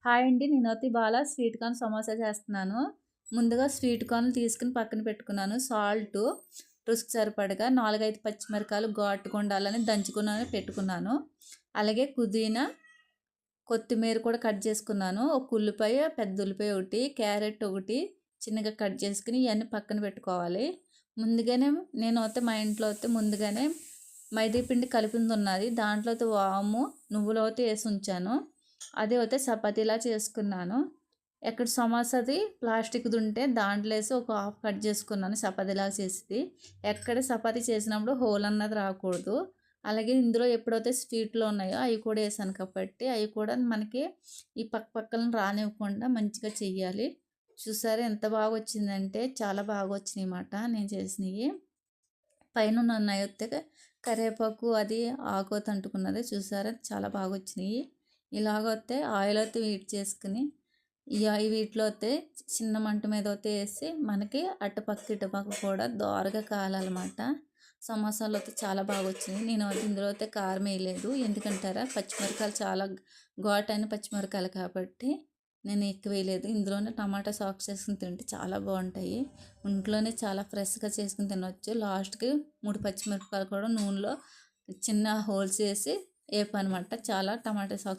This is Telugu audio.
హాయ్ అండి. నేనైతే ఇవాళ స్వీట్ కార్న్ సమోసా చేస్తున్నాను. ముందుగా స్వీట్ కార్న్‌లు తీసుకొని పక్కన పెట్టుకున్నాను. సాల్టు, రుచికి సరిపడగా 4, 5 పచ్చిమిరపకాయలు ఘాటుగా ఉండాలని దంచుకుని పెట్టుకున్నాను. అలాగే పుదీనా, కొత్తిమీర కూడా కట్ చేసుకున్నాను. ఒక ఉల్లిపాయ, పెద్ద ఉల్లిపాయ ఒకటి, క్యారెట్ ఒకటి చిన్నగా కట్ చేసుకొని ఇవన్నీ పక్కన పెట్టుకోవాలి. ముందుగానే నేనైతే మా ఇంట్లో అయితే ముందుగానే మైదా పిండి కలిపింది ఉన్నది. దాంట్లో అయితే వాము, నువ్వులు అయితే వేసి ఉంచాను. అది అయితే చపాతీలా చేసుకున్నాను. ఎక్కడ సమోసాది ప్లాస్టిక్‌ది ఉంటే దాంట్లో ఏసి ఒక హాఫ్ కట్ చేసుకున్నాను చపాతీలాగా చేసేది. ఎక్కడ చపాతీ చేసినప్పుడు హోల్ అన్నది రాకూడదు. అలాగే ఇందులో ఎప్పుడైతే స్వీట్లు ఉన్నాయో అవి కూడా ఏసాను కాబట్టి అవి కూడా మనకి ఈ పక్కన రానివ్వకుండా మంచిగా చెయ్యాలి. చూసారా ఎంత బాగా వచ్చిందంటే చాలా బాగా వచ్చినాయిమాట నేను చేసినయి. పైనున్న నైతే కరివేపాకు అది ఆకుతో అంటుకున్నది చూసారా చాలా బాగా వచ్చినాయి. ఇలాగొస్తే ఆయిల్ అయితే హీట్ చేసుకుని వీటిలో అయితే చిన్న మంట మీద అయితే వేసి మనకి అటుపక్క ఇటుపక్క కూడా దోరగా కాలాలన్నమాట. సమోసాలు అయితే చాలా బాగా వచ్చినాయి. నేను అయితే ఇందులో అయితే కారం వేయలేదు ఎందుకంటారా పచ్చిమిరపకాయలు చాలా ఘాటైన పచ్చిమిరపకాయలు కాబట్టి నేను ఎక్కువ వేయలేదు. ఇందులోనే టమాటా సాస్ చేసుకుని తింటే చాలా బాగుంటాయి. ఇంట్లోనే చాలా ఫ్రెష్గా చేసుకుని తినవచ్చు. లాస్ట్కి 3 పచ్చిమిరపకాయలు కూడా నూనెలో చిన్న హోల్స్ వేసి వేపనమాట చాలా టమాటా సాస్